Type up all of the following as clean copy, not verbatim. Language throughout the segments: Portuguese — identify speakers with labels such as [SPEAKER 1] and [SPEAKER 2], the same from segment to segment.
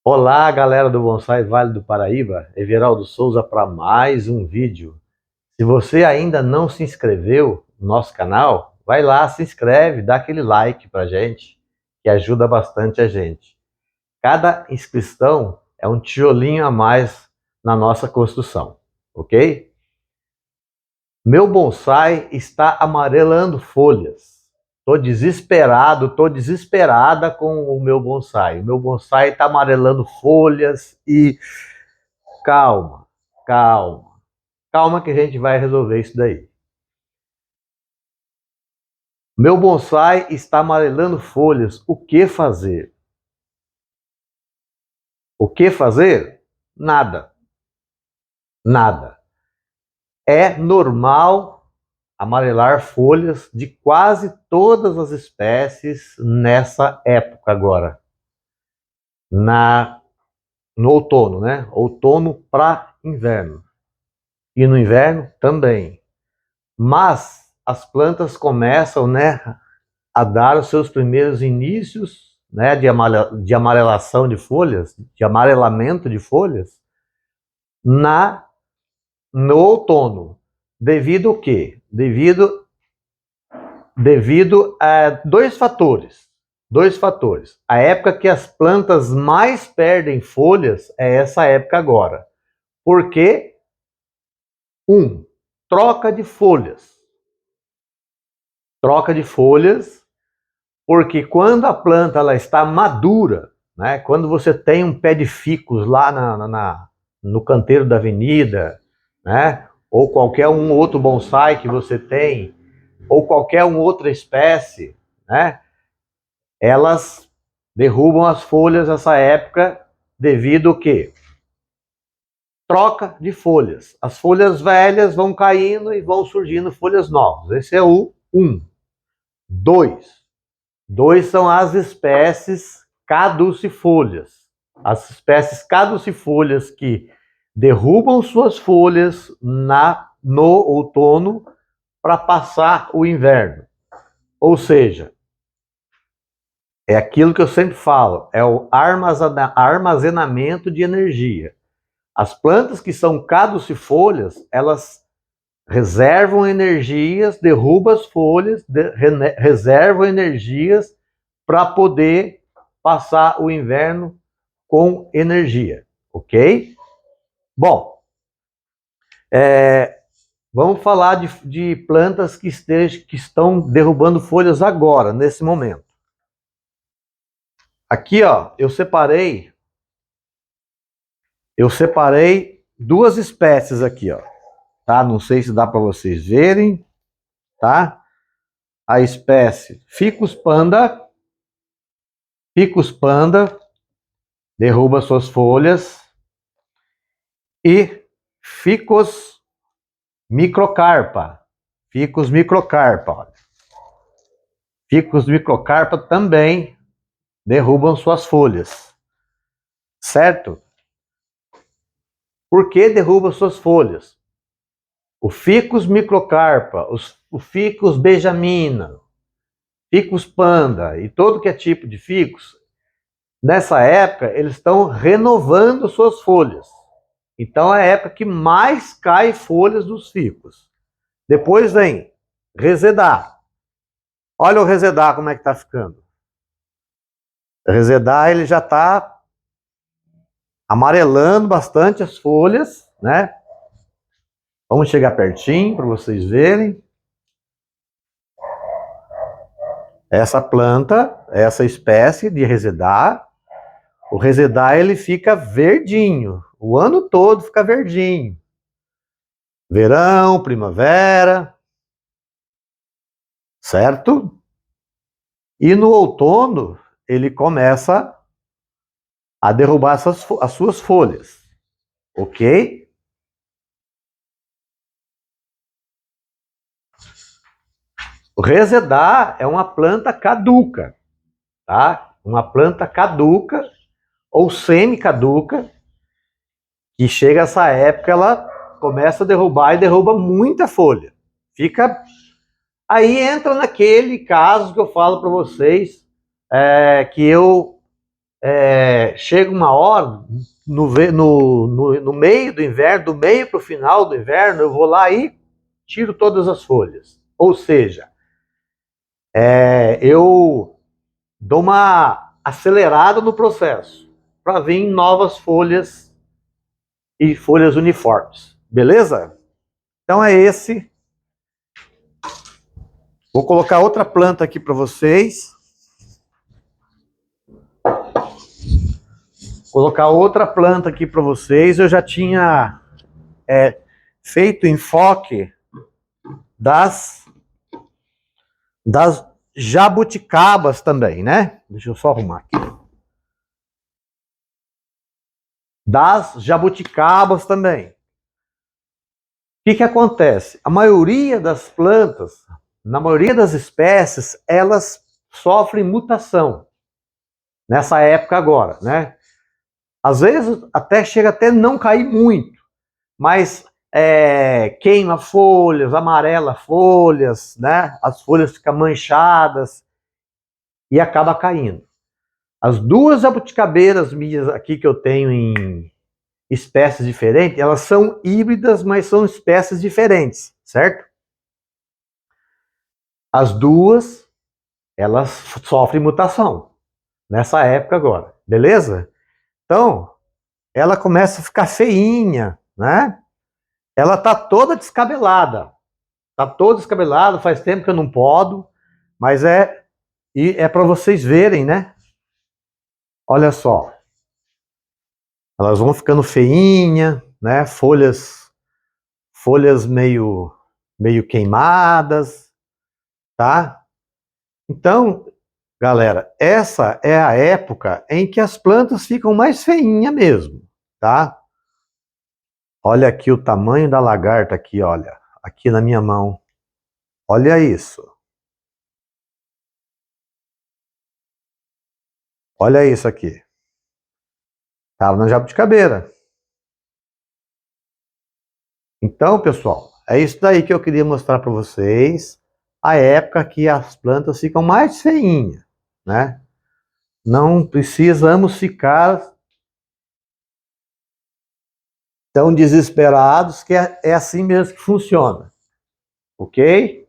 [SPEAKER 1] Olá, galera do Bonsai Vale do Paraíba, Everaldo Souza para mais um vídeo. Se você ainda não se inscreveu no nosso canal, vai lá, se inscreve, dá aquele like pra gente, que ajuda bastante a gente. Cada inscrição é um tijolinho a mais na nossa construção, ok? Meu bonsai está amarelando folhas. Estou desesperada com o meu bonsai. O meu bonsai está amarelando folhas e calma, calma, calma que a gente vai resolver isso daí. Meu bonsai está amarelando folhas. O que fazer? O que fazer? Nada, nada. É normal amarelar folhas de quase todas as espécies nessa época agora, no outono, né? Outono para inverno. E no inverno também. Mas as plantas começam, né, a dar os seus primeiros inícios, né, de amarelação de folhas, de amarelamento de folhas, no outono. Devido ao quê? Devido a dois fatores. Dois fatores. A época que as plantas mais perdem folhas é essa época agora. Por quê? Troca de folhas. Troca de folhas, porque quando a planta ela está madura, né, quando você tem um pé de ficus lá no canteiro da avenida, né, ou qualquer um outro bonsai que você tem, ou qualquer outra espécie, né, elas derrubam as folhas nessa época devido ao quê? Troca de folhas. As folhas velhas vão caindo e vão surgindo folhas novas. Esse é o 1. 2. Dois são as espécies caducifolias. As espécies caducifolias que derrubam suas folhas no outono para passar o inverno. Ou seja, é aquilo que eu sempre falo, é o armazenamento de energia. As plantas que são caducifolias, elas reservam energias, derrubam as folhas, reservam energias para poder passar o inverno com energia, ok? Bom, vamos falar de plantas que estão derrubando folhas agora, nesse momento. Aqui, ó, eu separei duas espécies aqui, ó, tá? Não sei se dá para vocês verem, tá? A espécie Ficus panda derruba suas folhas, e Ficus microcarpa. Ficus microcarpa também derrubam suas folhas, certo? Por que derruba suas folhas? O Ficus microcarpa, o Ficus benjamina, Ficus panda e todo que é tipo de ficus, nessa época eles estão renovando suas folhas. Então é a época que mais cai folhas dos ficus. Depois vem resedar. Olha o resedar como é que está ficando. O resedar ele já está amarelando bastante as folhas, né? Vamos chegar pertinho para vocês verem. Essa planta, essa espécie de resedar, o resedar ele fica verdinho, o ano todo fica verdinho. Verão, primavera, certo? E no outono ele começa a derrubar as suas folhas, ok? O resedar é uma planta caduca, tá? Uma planta caduca ou semi-caduca, que chega essa época, ela começa a derrubar e derruba muita folha. Aí entra naquele caso que eu falo para vocês, que eu chega uma hora, no meio do inverno, do meio para o final do inverno, eu vou lá e tiro todas as folhas. Ou seja, eu dou uma acelerada no processo para vir novas folhas e folhas uniformes. Beleza? Então é esse. Vou colocar outra planta aqui para vocês. Colocar outra planta aqui para vocês. Eu já tinha feito enfoque das jabuticabas também, né? Deixa eu só arrumar aqui. Das jabuticabas também. O que acontece? A maioria das plantas, na maioria das espécies, elas sofrem mutação nessa época agora, né? Às vezes até chega até não cair muito, mas queima folhas, amarela folhas, né? As folhas ficam manchadas e acaba caindo. As duas jabuticabeiras minhas aqui que eu tenho em espécies diferentes, elas são híbridas, mas são espécies diferentes, certo? As duas, elas sofrem mutação nessa época agora, beleza? Então, ela começa a ficar feinha, né? Ela tá toda descabelada. Tá toda descabelada, faz tempo que eu não podo, mas é para vocês verem, né? Olha só. Elas vão ficando feinha, né? Folhas meio queimadas, tá? Então, galera, essa é a época em que as plantas ficam mais feinhas mesmo, tá? Olha aqui o tamanho da lagarta aqui, olha, aqui na minha mão. Olha isso. Olha isso aqui. Tava na jabuticabeira. Então, pessoal, é isso daí que eu queria mostrar para vocês. A época que as plantas ficam mais feinhas, né? Não precisamos ficar tão desesperados, que é assim mesmo que funciona. Ok?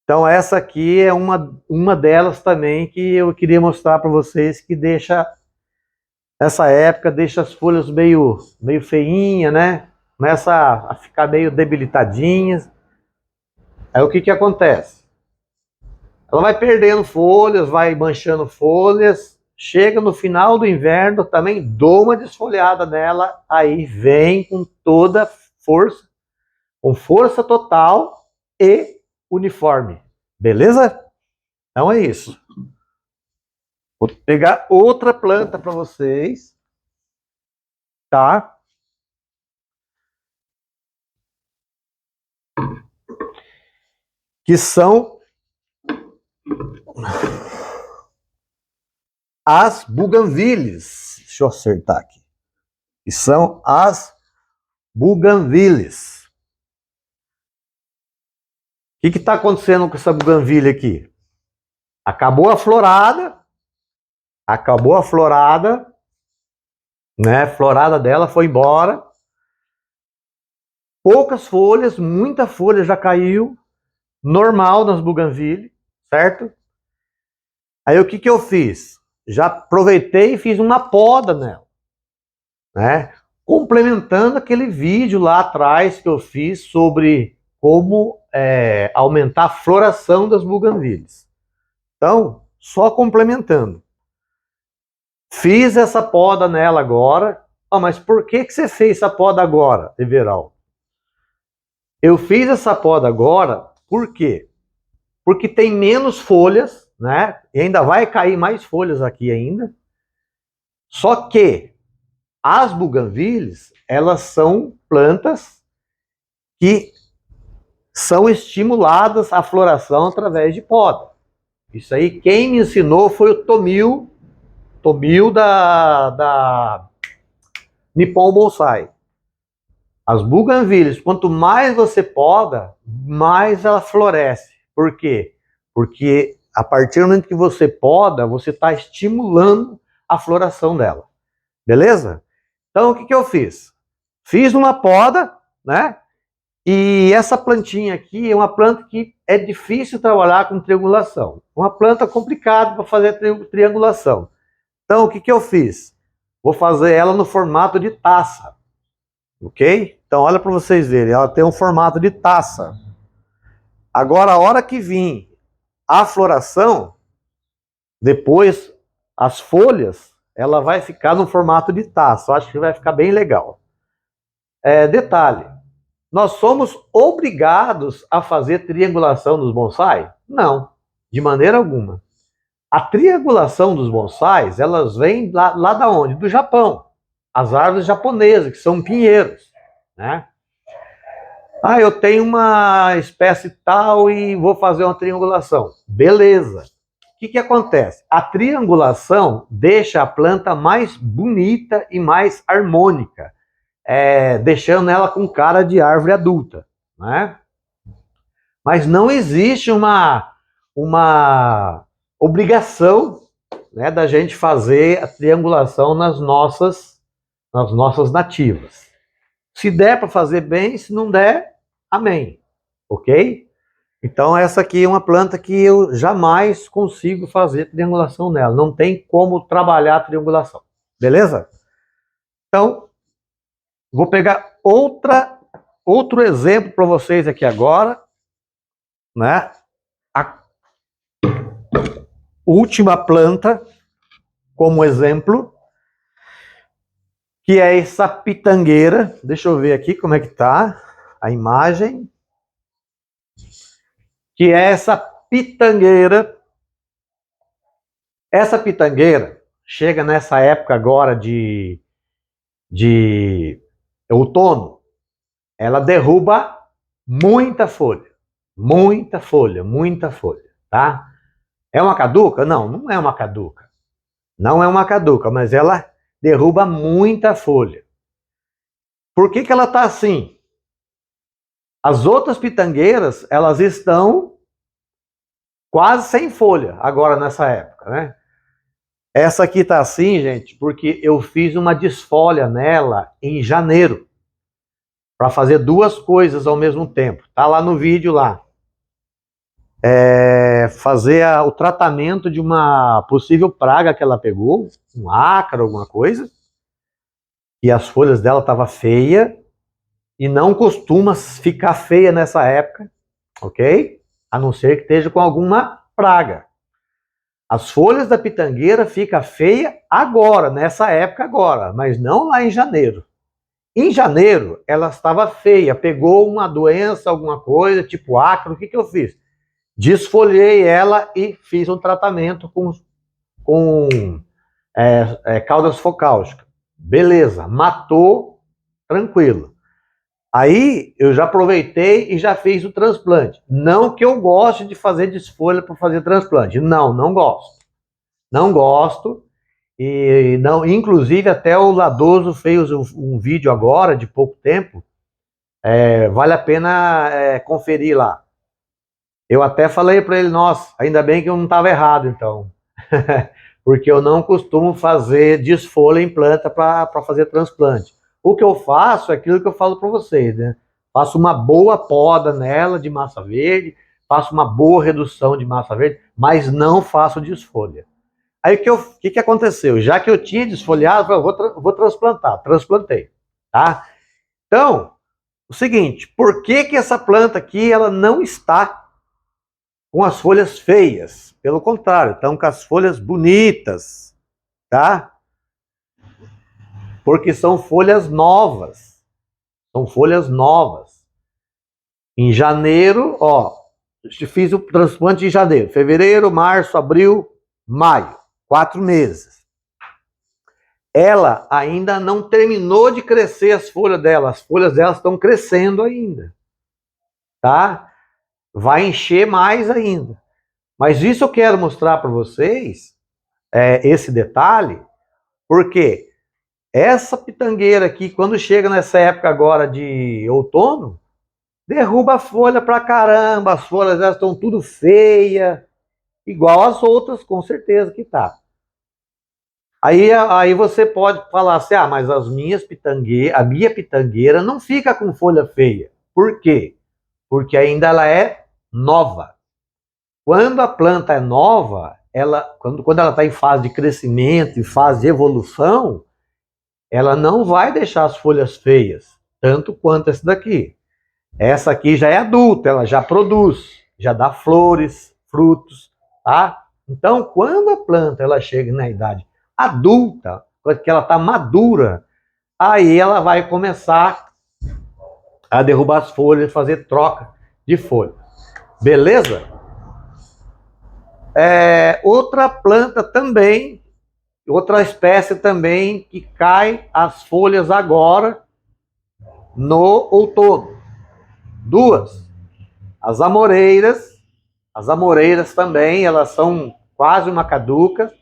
[SPEAKER 1] Então essa aqui é uma delas também que eu queria mostrar para vocês, que deixa, nessa época, deixa as folhas meio feinha, né? Começa a ficar meio debilitadinhas. Aí o que acontece? Ela vai perdendo folhas, vai manchando folhas, chega no final do inverno, também dou uma desfolhada nela, aí vem com toda força, com força total e uniforme. Beleza? Então é isso. Vou pegar outra planta para vocês, tá? Que são as buganvílias. Deixa eu acertar aqui. Que são as buganvílias. O que está acontecendo com essa buganvília aqui? Acabou a florada, né? A florada dela foi embora. Poucas folhas, muita folha já caiu, normal nas buganvílias, certo? Aí o que eu fiz? Já aproveitei e fiz uma poda nela, né? Complementando aquele vídeo lá atrás que eu fiz sobre como aumentar a floração das buganvílias. Então, só complementando. Fiz essa poda nela agora. Mas por que você fez essa poda agora, Everaldo? Eu fiz essa poda agora, por quê? Porque tem menos folhas, né? E ainda vai cair mais folhas aqui ainda. Só que as buganvílias, elas são plantas que são estimuladas à floração através de poda. Isso aí, quem me ensinou foi o Tomil da Nippon Bonsai. As buganvílias, quanto mais você poda, mais ela floresce. Por quê? Porque A partir do momento que você poda, você está estimulando a floração dela. Beleza? Então, o que eu fiz? Fiz uma poda, né? E essa plantinha aqui é uma planta que é difícil trabalhar com triangulação. Uma planta complicada para fazer triangulação. Então, o que eu fiz? Vou fazer ela no formato de taça. Ok? Então, olha para vocês verem. Ela tem um formato de taça. Agora, a hora que vir a floração, depois as folhas, ela vai ficar no formato de taça. Eu acho que vai ficar bem legal. Detalhe. Nós somos obrigados a fazer triangulação dos bonsai? Não, de maneira alguma. A triangulação dos bonsais, elas vêm lá da onde? Do Japão. As árvores japonesas, que são pinheiros, né? Ah, eu tenho uma espécie tal e vou fazer uma triangulação. Beleza. O que acontece? A triangulação deixa a planta mais bonita e mais harmônica, deixando ela com cara de árvore adulta, né? Mas não existe uma obrigação, né, da gente fazer a triangulação nas nossas nativas. Se der para fazer bem, se não der, amém. Ok? Então essa aqui é uma planta que eu jamais consigo fazer triangulação nela. Não tem como trabalhar a triangulação. Beleza? Então, vou pegar outro exemplo para vocês aqui agora, né? A última planta como exemplo, que é essa pitangueira. Deixa eu ver aqui como é que tá a imagem. Que é essa pitangueira. Essa pitangueira chega nessa época agora de outono, ela derruba muita folha, muita folha, muita folha, tá? É uma caduca? Não, não é uma caduca. Não é uma caduca, mas ela derruba muita folha. Por que ela tá assim? As outras pitangueiras, elas estão quase sem folha agora nessa época, né? Essa aqui tá assim, gente, porque eu fiz uma desfolha nela em janeiro, para fazer duas coisas ao mesmo tempo. Tá lá no vídeo lá. Fazer o tratamento de uma possível praga que ela pegou, um ácaro, alguma coisa, e as folhas dela estavam feias, e não costuma ficar feia nessa época, ok? A não ser que esteja com alguma praga. As folhas da pitangueira ficam feias agora, nessa época agora, mas não lá em janeiro. Em janeiro, ela estava feia, pegou uma doença, alguma coisa, tipo ácaro. O que eu fiz? Desfolhei ela e fiz um tratamento com caudas focáusticas. Beleza, matou, tranquilo. Aí eu já aproveitei e já fiz o transplante. Não que eu goste de fazer desfolha para fazer transplante. Não, não gosto. Não gosto. E não, inclusive até o Ladoso fez um vídeo agora, de pouco tempo. Vale a pena conferir lá. Eu até falei para ele, nossa, ainda bem que eu não estava errado, então. Porque eu não costumo fazer desfolha em planta para fazer transplante. O que eu faço é aquilo que eu falo para vocês, né? Faço uma boa poda nela de massa verde, faço uma boa redução de massa verde, mas não faço desfolha. Aí o que aconteceu? Já que eu tinha desfolhado, eu vou transplantar. Transplantei, tá? Então, o seguinte, por que essa planta aqui ela não está com as folhas feias? Pelo contrário, estão com as folhas bonitas, tá? Porque são folhas novas. São folhas novas. Em janeiro, ó, fiz o transplante em janeiro, fevereiro, março, abril, maio, 4 meses. Ela ainda não terminou de crescer as folhas dela. As folhas dela estão crescendo ainda, tá? Vai encher mais ainda. Mas isso eu quero mostrar para vocês, esse detalhe, porque essa pitangueira aqui, quando chega nessa época agora de outono, derruba a folha pra caramba, as folhas delas estão tudo feias, igual as outras, com certeza que tá. Aí você pode falar assim, ah, mas a minha pitangueira não fica com folha feia. Por quê? Porque ainda ela é nova. Quando a planta é nova, quando ela está em fase de crescimento, em fase de evolução, ela não vai deixar as folhas feias, tanto quanto essa daqui. Essa aqui já é adulta, ela já produz, já dá flores, frutos, tá? Então, quando a planta ela chega na idade adulta, que ela está madura, aí ela vai começar a derrubar as folhas, fazer troca de folha. Beleza? Outra planta também, outra espécie também que cai as folhas agora no outono. Duas. As amoreiras. As amoreiras também, elas são quase uma caduca.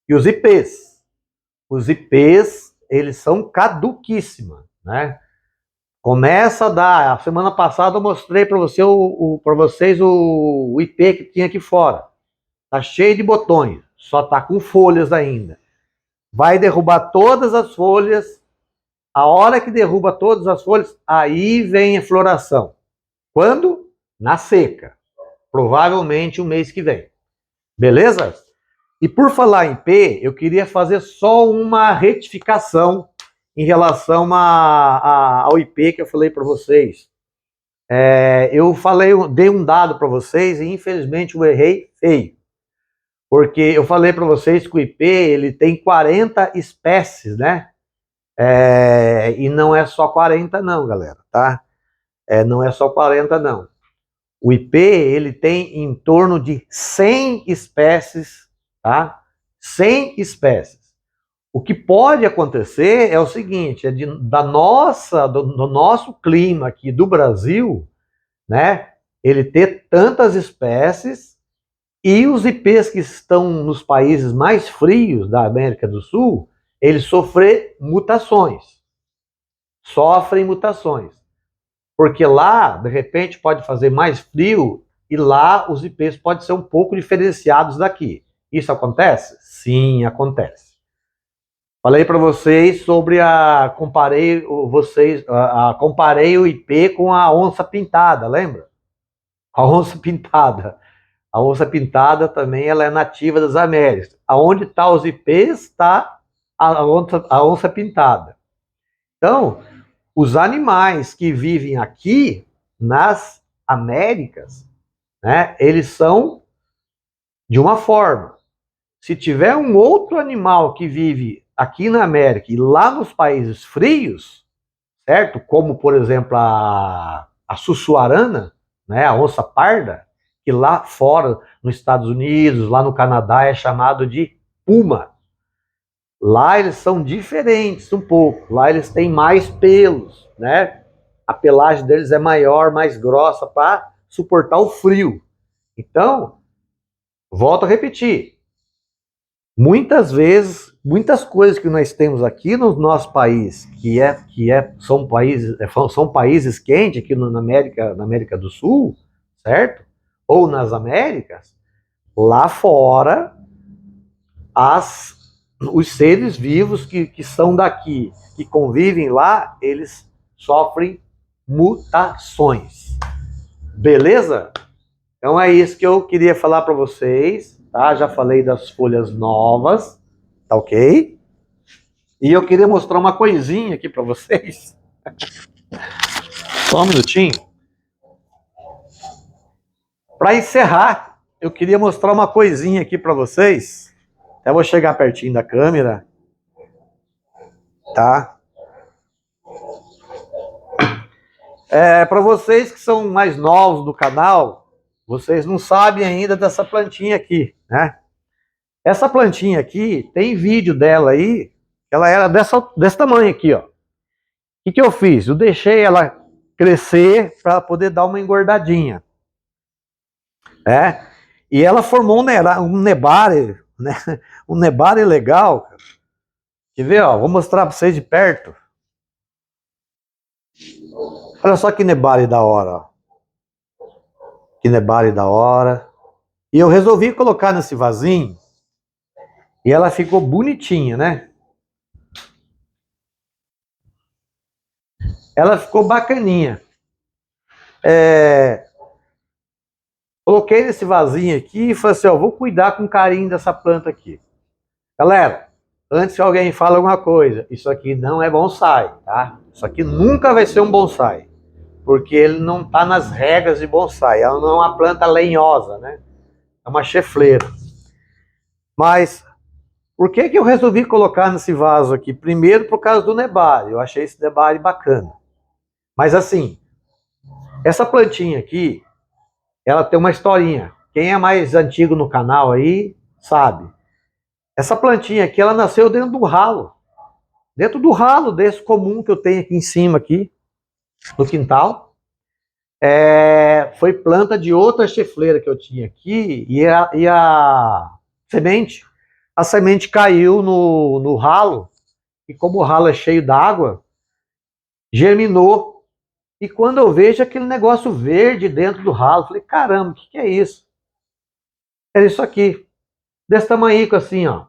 [SPEAKER 1] E os ipês. Os ipês, eles são caduquíssimas, né? Começa a dar. A semana passada eu mostrei para vocês o ipê que tinha aqui fora. Tá cheio de botões, só tá com folhas ainda. Vai derrubar todas as folhas. A hora que derruba todas as folhas, aí vem a floração. Quando? Na seca. Provavelmente o mês que vem. Beleza? E por falar em P, eu queria fazer só uma retificação em relação ao IP que eu falei para vocês. Dei um dado para vocês e infelizmente eu errei feio. Porque eu falei para vocês que o IP ele tem 40 espécies, né? E não é só 40 não, galera, tá? Não é só 40 não. O IP ele tem em torno de 100 espécies, tá? 100 espécies. O que pode acontecer é o seguinte, do nosso clima aqui do Brasil, né? Ele ter tantas espécies e os IPs que estão nos países mais frios da América do Sul, eles sofrem mutações. Porque lá, de repente, pode fazer mais frio e lá os IPs podem ser um pouco diferenciados daqui. Isso acontece? Sim, acontece. Falei para vocês sobre comparei o IP com a onça pintada, lembra? A onça pintada. A onça pintada também ela é nativa das Américas. Aonde está os IPs está a onça pintada. Então, os animais que vivem aqui nas Américas, né, eles são de uma forma. Se tiver um outro animal que vive aqui na América e lá nos países frios, certo? Como, por exemplo, a sussuarana, né, a onça parda, que lá fora, nos Estados Unidos, lá no Canadá, é chamado de puma. Lá eles são diferentes um pouco. Lá eles têm mais pelos, né? A pelagem deles é maior, mais grossa para suportar o frio. Então, volto a repetir. Muitas vezes, muitas coisas que nós temos aqui no nosso país, são países quentes aqui na América do Sul, certo? Ou nas Américas, lá fora, os seres vivos que são daqui, que convivem lá, eles sofrem mutações. Beleza? Então é isso que eu queria falar para vocês, tá? Já falei das folhas novas, tá ok? E eu queria mostrar uma coisinha aqui para vocês. Só um minutinho. Para encerrar, eu queria mostrar uma coisinha aqui para vocês. Até vou chegar pertinho da câmera, tá? Para vocês que são mais novos do canal, vocês não sabem ainda dessa plantinha aqui, né? Essa plantinha aqui, tem vídeo dela aí, ela era desse tamanho aqui, ó. O que eu fiz? Eu deixei ela crescer para poder dar uma engordadinha. E ela formou um nebare, né? Um nebare legal. Quer ver, ó? Vou mostrar para vocês de perto. Olha só que nebare da hora, ó. Que nebare da hora. E eu resolvi colocar nesse vasinho e ela ficou bonitinha, né? Ela ficou bacaninha. Coloquei nesse vasinho aqui e falei assim, ó, vou cuidar com carinho dessa planta aqui. Galera, antes que alguém fale alguma coisa, isso aqui não é bonsai, tá? Isso aqui nunca vai ser um bonsai, porque ele não está nas regras de bonsai. Ela não é uma planta lenhosa, né? É uma chefleira. Mas por que eu resolvi colocar nesse vaso aqui? Primeiro por causa do nebari. Eu achei esse nebari bacana. Mas assim, essa plantinha aqui, ela tem uma historinha. Quem é mais antigo no canal aí, sabe. Essa plantinha aqui, ela nasceu dentro do ralo. Dentro do ralo desse comum que eu tenho aqui em cima, aqui, no quintal. Foi planta de outra chefleira que eu tinha aqui, e a semente caiu no ralo, e como o ralo é cheio d'água, germinou. E quando eu vejo aquele negócio verde dentro do ralo, eu falei, caramba, o que é isso? É isso aqui, desse tamanhico assim, ó.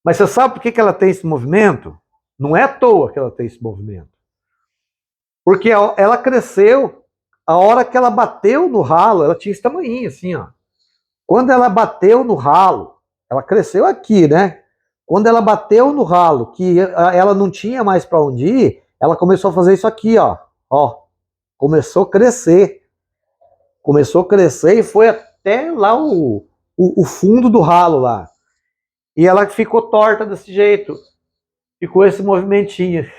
[SPEAKER 1] Mas você sabe por que ela tem esse movimento? Não é à toa que ela tem esse movimento. Porque ela cresceu, a hora que ela bateu no ralo, ela tinha esse tamanhinho assim, ó. Quando ela bateu no ralo, ela cresceu aqui, né? Quando ela bateu no ralo, que ela não tinha mais para onde ir, ela começou a fazer isso aqui, ó. Ó, começou a crescer. Começou a crescer e foi até lá o fundo do ralo lá. E ela ficou torta desse jeito. Ficou esse movimentinho.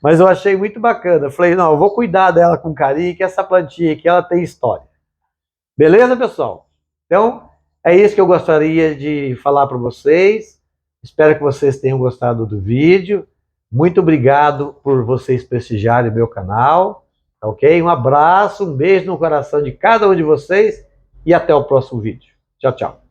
[SPEAKER 1] Mas eu achei muito bacana. Falei, não, eu vou cuidar dela com carinho, que essa plantinha aqui, ela tem história. Beleza, pessoal? Então, é isso que eu gostaria de falar para vocês. Espero que vocês tenham gostado do vídeo. Muito obrigado por vocês prestigiarem o meu canal. Ok? Um abraço, um beijo no coração de cada um de vocês e até o próximo vídeo. Tchau, tchau.